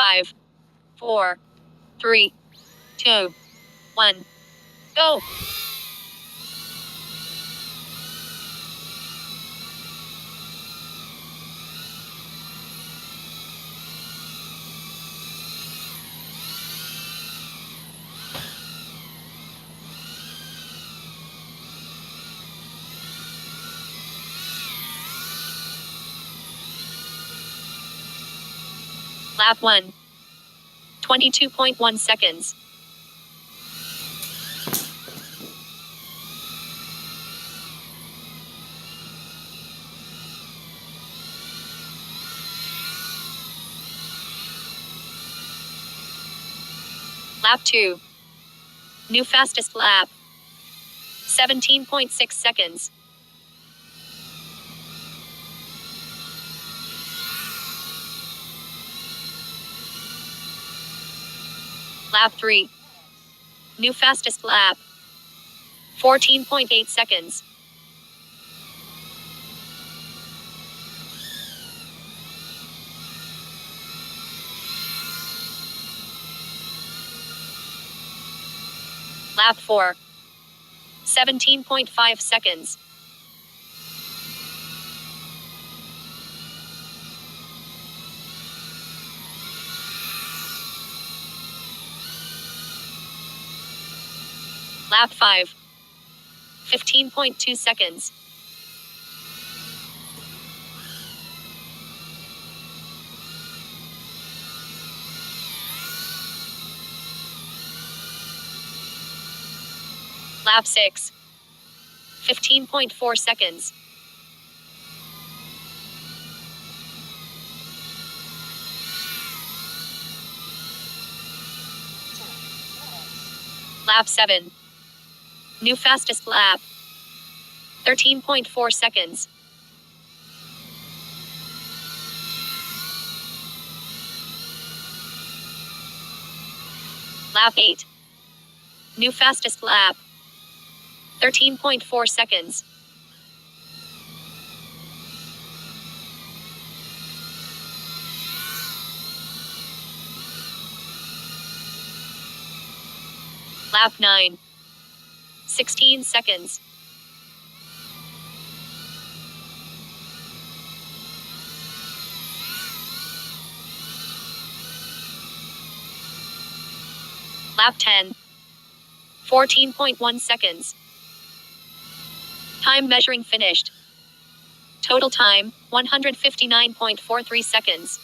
5, 4, 3, 2, 1, go! Lap 1. 22.1 seconds. Lap 2. New fastest lap. 17.6 seconds. Lap 3. New fastest lap. 14.8 seconds. Lap 4. 17.5 seconds. Lap 5. 15.2 seconds. Lap 6. 15.4 seconds. Lap 7. New fastest lap. 13.4 seconds. Lap 8. New fastest lap. 13.4 seconds. Lap 9. 16 seconds. Lap 10. 14.1 seconds. Time measuring finished. Total time, 159.43 seconds.